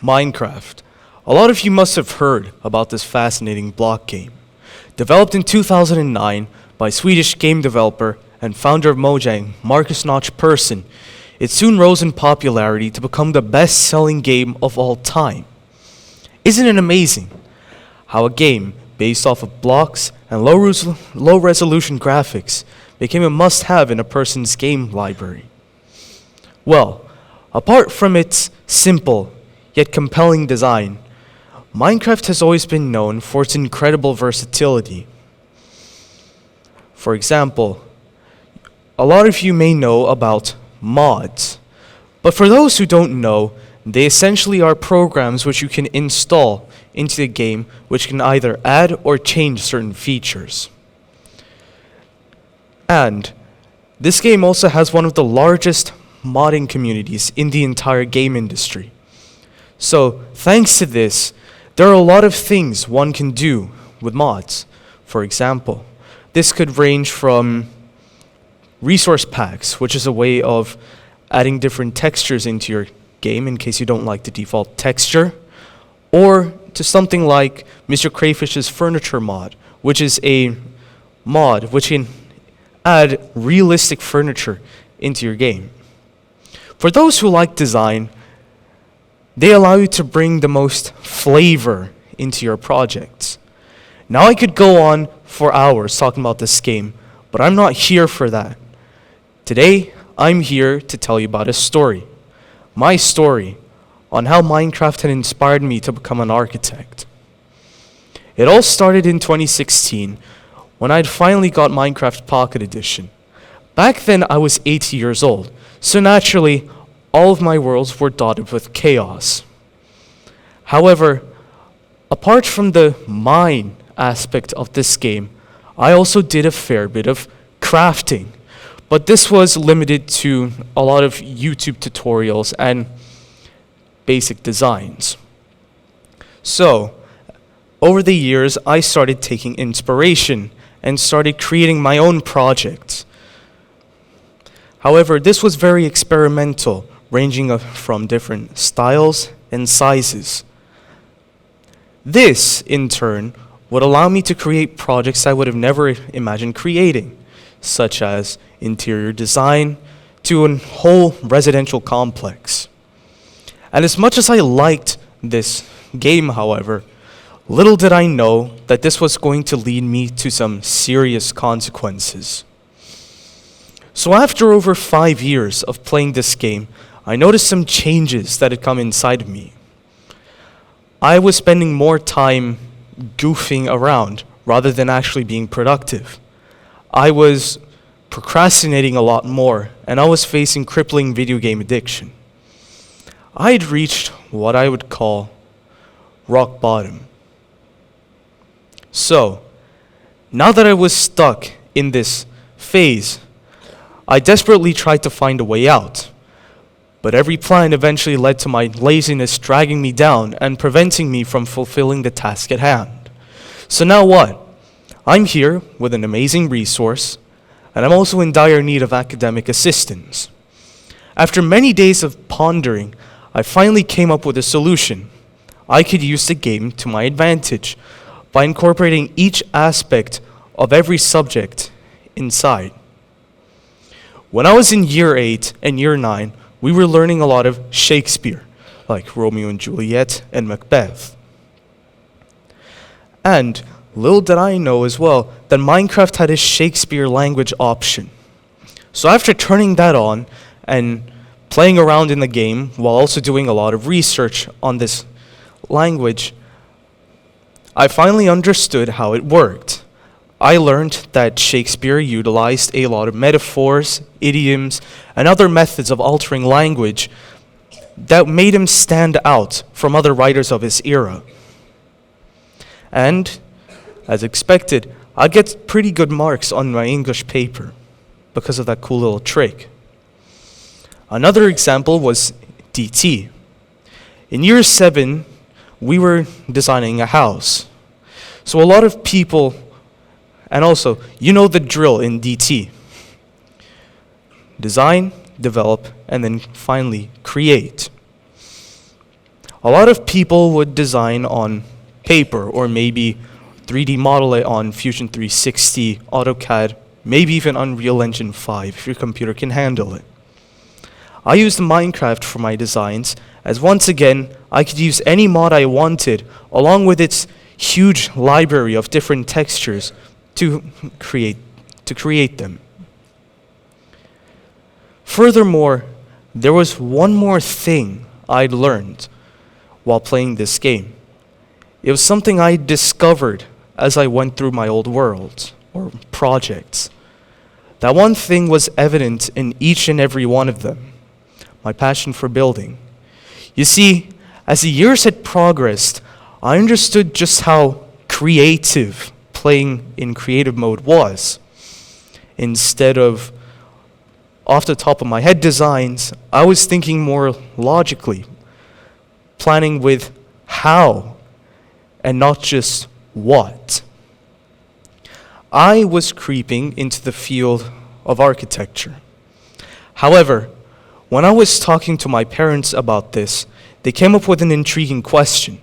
Minecraft. A lot of you must have heard about this fascinating block game. Developed in 2009 by Swedish game developer and founder of Mojang, Marcus Notch Persson, it soon rose in popularity to become the best-selling game of all time. Isn't it amazing how a game based off of blocks and low-resolution graphics became a must-have in a person's game library? Well, apart from its simple yet compelling design, Minecraft has always been known for its incredible versatility. For example, a lot of you may know about mods, but for those who don't know, they essentially are programs which you can install into the game which can either add or change certain features. And this game also has one of the largest modding communities in the entire game industry. So thanks to this, there are a lot of things one can do with mods. For example, this could range from resource packs, which is a way of adding different textures into your game in case you don't like the default texture, or to something like Mr. Crayfish's furniture mod, which is a mod which can add realistic furniture into your game. For those who like design, they allow you to bring the most flavor into your projects. Now I could go on for hours talking about this game, but I'm not here for that. Today, I'm here to tell you about a story. My story on how Minecraft had inspired me to become an architect. It all started in 2016 when I'd finally got Minecraft Pocket Edition. Back then I was 8 years old, so naturally all of my worlds were dotted with chaos. However, apart from the mine aspect of this game, I also did a fair bit of crafting, but this was limited to a lot of YouTube tutorials and basic designs. So, over the years, I started taking inspiration and started creating my own projects. However, this was very experimental, ranging from different styles and sizes. This, in turn, would allow me to create projects I would have never imagined creating, such as interior design to a whole residential complex. And as much as I liked this game, however, little did I know that this was going to lead me to some serious consequences. So after over 5 years of playing this game, I noticed some changes that had come inside of me. I was spending more time goofing around rather than actually being productive. I was procrastinating a lot more, and I was facing crippling video game addiction. I had reached what I would call rock bottom. So, now that I was stuck in this phase, I desperately tried to find a way out. But every plan eventually led to my laziness dragging me down and preventing me from fulfilling the task at hand. So now what? I'm here with an amazing resource, and I'm also in dire need of academic assistance. After many days of pondering, I finally came up with a solution. I could use the game to my advantage by incorporating each aspect of every subject inside. When I was in year 8 and year 9, we were learning a lot of Shakespeare, like Romeo and Juliet and Macbeth. And little did I know as well that Minecraft had a Shakespeare language option. So after turning that on and playing around in the game while also doing a lot of research on this language, I finally understood how it worked. I learned that Shakespeare utilized a lot of metaphors, idioms, and other methods of altering language that made him stand out from other writers of his era. And, as expected, I get pretty good marks on my English paper because of that cool little trick. Another example was DT. In year 7, we were designing a house. So a lot of people, and also, you know the drill in DT. Design, develop, and then finally create. A lot of people would design on paper or maybe 3D model it on Fusion 360, AutoCAD, maybe even Unreal Engine 5 if your computer can handle it. I used Minecraft for my designs, as once again, I could use any mod I wanted, along with its huge library of different textures to create them. Furthermore, there was one more thing I'd learned while playing this game. It was something I discovered as I went through my old worlds, or projects. That one thing was evident in each and every one of them: my passion for building. You see, as the years had progressed, I understood just how creative playing in creative mode was. Instead of off the top of my head designs, I was thinking more logically, planning with how and not just what. I was creeping into the field of architecture. However, when I was talking to my parents about this, they came up with an intriguing question.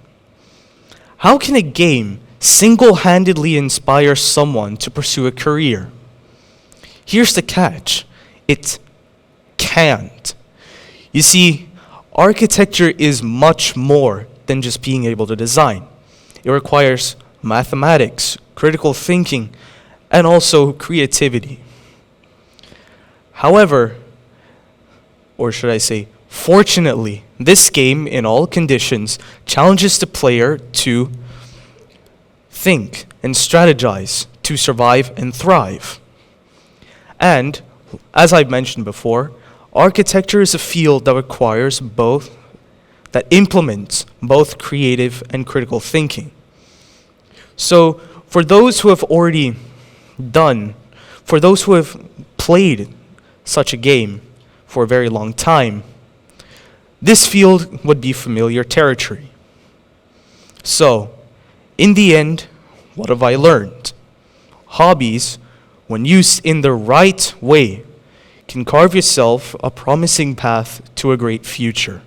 How can a game single-handedly inspire someone to pursue a career? Here's the catch. It can't. You see, architecture is much more than just being able to design. It requires mathematics, critical thinking, and also creativity. However, or should I say, fortunately, this game, in all conditions, challenges the player to think and strategize to survive and thrive. And, as I've mentioned before, architecture is a field that implements both creative and critical thinking. So, for those who have played such a game for a very long time, this field would be familiar territory. So, in the end, what have I learned? Hobbies, when used in the right way, can carve yourself a promising path to a great future.